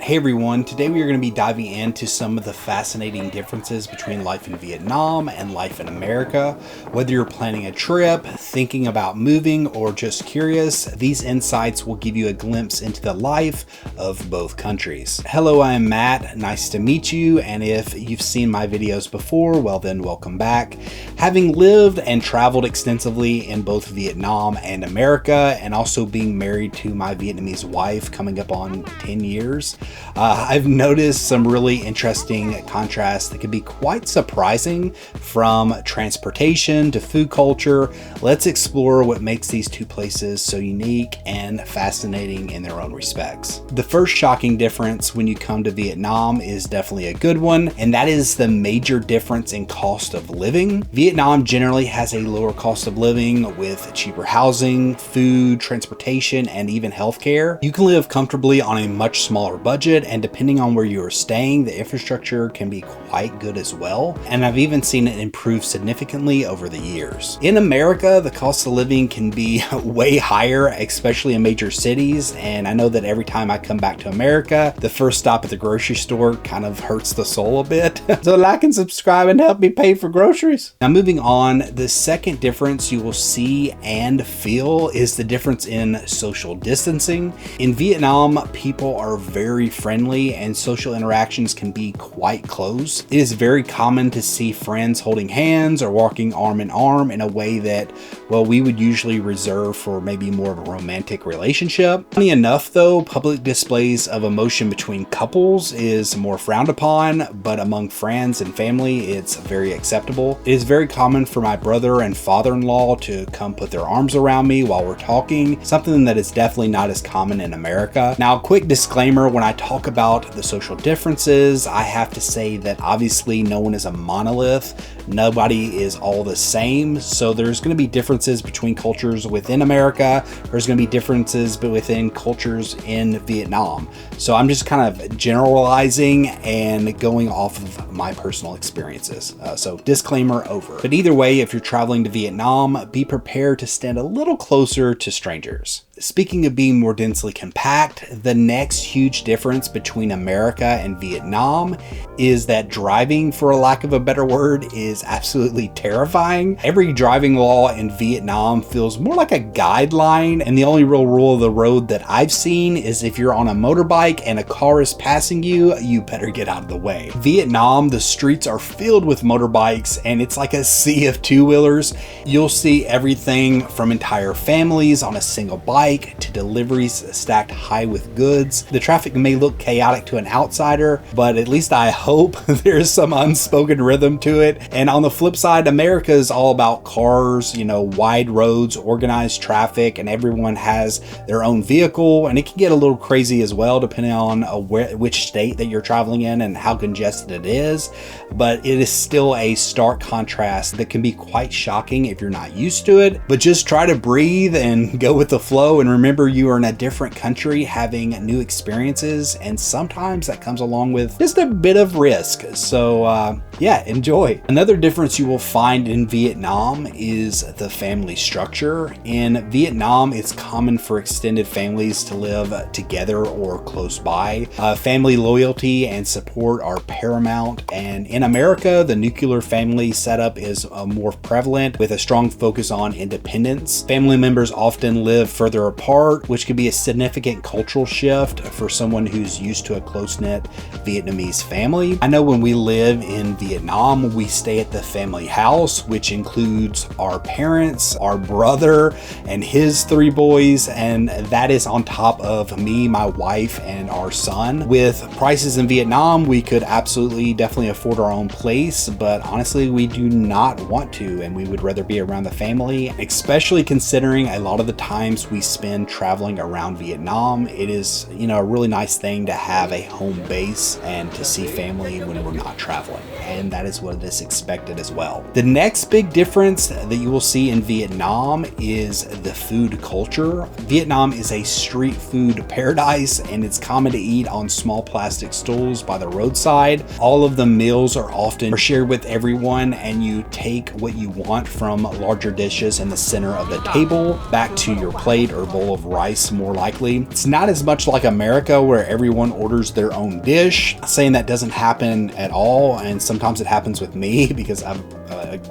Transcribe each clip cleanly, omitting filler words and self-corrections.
Hey everyone, today we are going to be diving into some of the fascinating differences between life in Vietnam and life in America. Whether you're planning a trip, thinking about moving, or just curious, these insights will give you a glimpse into the life of both countries. Hello, I am Matt. Nice to meet you, and if you've seen my videos before, well then welcome back. Having lived and traveled extensively in both Vietnam and America, and also being married to my Vietnamese wife coming up on 10 years, I've noticed some really interesting contrasts that can be quite surprising, from transportation to food culture. Let's explore what makes these two places so unique and fascinating in their own respects. The first shocking difference when you come to Vietnam is definitely a good one, and that is the major difference in cost of living. Vietnam generally has a lower cost of living with cheaper housing, food, transportation, and even healthcare. You can live comfortably on a much smaller budget, and depending on where you are staying, the infrastructure can be quite good as well. And I've even seen it improve significantly over the years. In America, the cost of living can be way higher, especially in major cities. And I know that every time I come back to America, the first stop at the grocery store kind of hurts the soul a bit. So like and subscribe and help me pay for groceries. Now moving on, the second difference you will see and feel is the difference in social distancing. In Vietnam, people are very friendly and social interactions can be quite close. It is very common to see friends holding hands or walking arm in arm in a way that, well, we would usually reserve for maybe more of a romantic relationship. Funny enough though, public displays of emotion between couples is more frowned upon, but among friends and family, it's very acceptable. It is very common for my brother and father-in-law to come put their arms around me while we're talking, something that is definitely not as common in America. Now, quick disclaimer, when I talk about the social differences, I have to say that obviously no one is a monolith. Nobody is all the same. So there's going to be differences between cultures within America. There's going to be differences within cultures in Vietnam. So I'm just kind of generalizing and going off of my personal experiences. So disclaimer over. But either way, if you're traveling to Vietnam, be prepared to stand a little closer to strangers. Speaking of being more densely compact, the next huge difference between America and Vietnam is that driving, for a lack of a better word, is absolutely terrifying. Every driving law in Vietnam feels more like a guideline, and the only real rule of the road that I've seen is if you're on a motorbike and a car is passing you, you better get out of the way. Vietnam, the streets are filled with motorbikes, and it's like a sea of two-wheelers. You'll see everything from entire families on a single bike to deliveries stacked high with goods. The traffic may look chaotic to an outsider, but at least I hope there's some unspoken rhythm to it. And on the flip side, America is all about cars, wide roads, organized traffic, and everyone has their own vehicle. And it can get a little crazy as well, depending on which state that you're traveling in and how congested it is. But it is still a stark contrast that can be quite shocking if you're not used to it. But just try to breathe and go with the flow, and remember you are in a different country having new experiences, and sometimes that comes along with just a bit of risk. So yeah, enjoy. Another difference you will find in Vietnam is the family structure. In Vietnam, it's common for extended families to live together or close by. Family loyalty and support are paramount, and in America, the nuclear family setup is more prevalent with a strong focus on independence. Family members often live further apart, which could be a significant cultural shift for someone who's used to a close-knit Vietnamese family. I know when we live in Vietnam, we stay at the family house, which includes our parents, our brother, and his 3 boys, and that is on top of me, my wife, and our son. With prices in Vietnam, we could absolutely definitely afford our own place, but honestly, we do not want to, and we would rather be around the family, especially considering a lot of the times we spend traveling around Vietnam. It is, a really nice thing to have a home base and to see family when we're not traveling. and that is what is expected as well. The next big difference that you will see in Vietnam is the food culture. Vietnam is a street food paradise, and it's common to eat on small plastic stools by the roadside. All of the meals are often shared with everyone, and you take what you want from larger dishes in the center of the table back to your plate or bowl of rice, more likely. It's not as much like America where everyone orders their own dish. Saying that doesn't happen at all, and sometimes it happens with me because I'm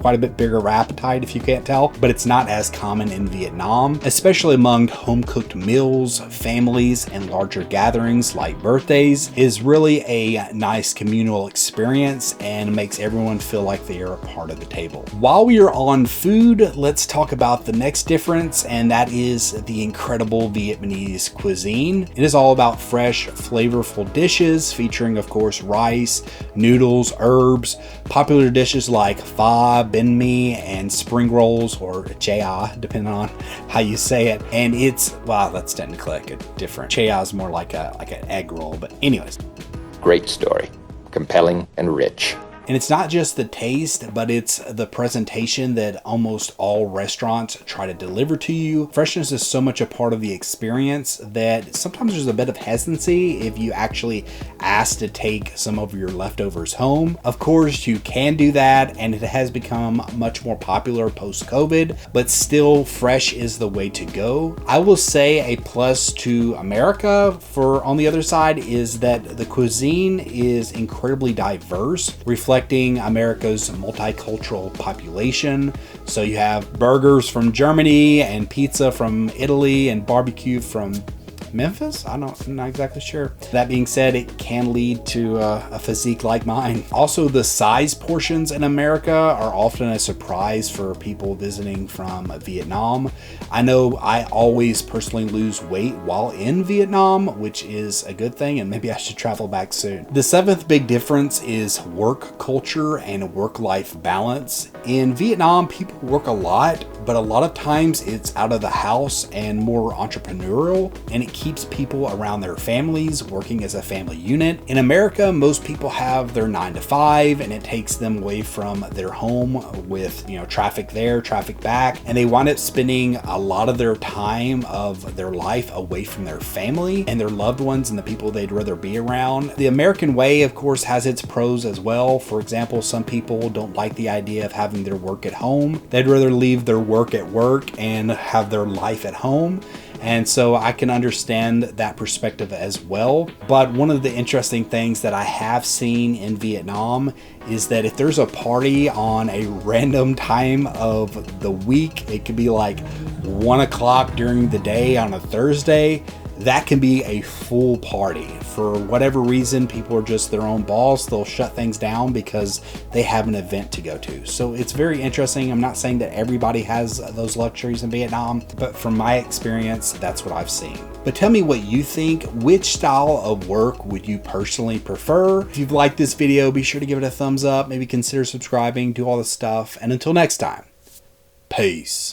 quite a bit bigger appetite, if you can't tell, but it's not as common in Vietnam, especially among home-cooked meals, families, and larger gatherings like birthdays. Is really a nice communal experience and makes everyone feel like they are a part of the table. While we are on food, let's talk about the next difference, and that is the incredible Vietnamese cuisine. It is all about fresh, flavorful dishes featuring, of course, rice, noodles, herbs, popular dishes like pho, banh mi, and spring rolls, or cha, depending on how you say it. And it's, well, that's technically like a different. Cha is more like an egg roll, but anyways. Great story, compelling and rich. And it's not just the taste, but it's the presentation that almost all restaurants try to deliver to you. Freshness is so much a part of the experience that sometimes there's a bit of hesitancy if you actually ask to take some of your leftovers home. Of course, you can do that, and it has become much more popular post-COVID, but still fresh is the way to go. I will say a plus to America for on the other side is that the cuisine is incredibly diverse, reflecting America's multicultural population. So you have burgers from Germany and pizza from Italy and barbecue from Memphis? I'm not exactly sure. That being said, it can lead to a physique like mine. Also, the size portions in America are often a surprise for people visiting from Vietnam. I know I always personally lose weight while in Vietnam, which is a good thing, and maybe I should travel back soon. The seventh big difference is work culture and work-life balance. In Vietnam, people work a lot, but a lot of times it's out of the house and more entrepreneurial, and it keeps people around their families, working as a family unit. In America, most people have their 9 to 5, and it takes them away from their home with, traffic there, traffic back, and they wind up spending a lot of their time of their life away from their family and their loved ones and the people they'd rather be around. The American way, of course, has its pros as well. For example, some people don't like the idea of having their work at home. They'd rather leave their work at work and have their life at home. And so I can understand that perspective as well. But one of the interesting things that I have seen in Vietnam is that if there's a party on a random time of the week, it could be like 1 o'clock during the day on a Thursday, that can be a full party. For whatever reason, people are just their own boss. They'll shut things down because they have an event to go to. So it's very interesting. I'm not saying that everybody has those luxuries in Vietnam, but from my experience, that's what I've seen. But tell me what you think. Which style of work would you personally prefer? If you've liked this video, be sure to give it a thumbs up. Maybe consider subscribing, do all this stuff. And until next time, peace.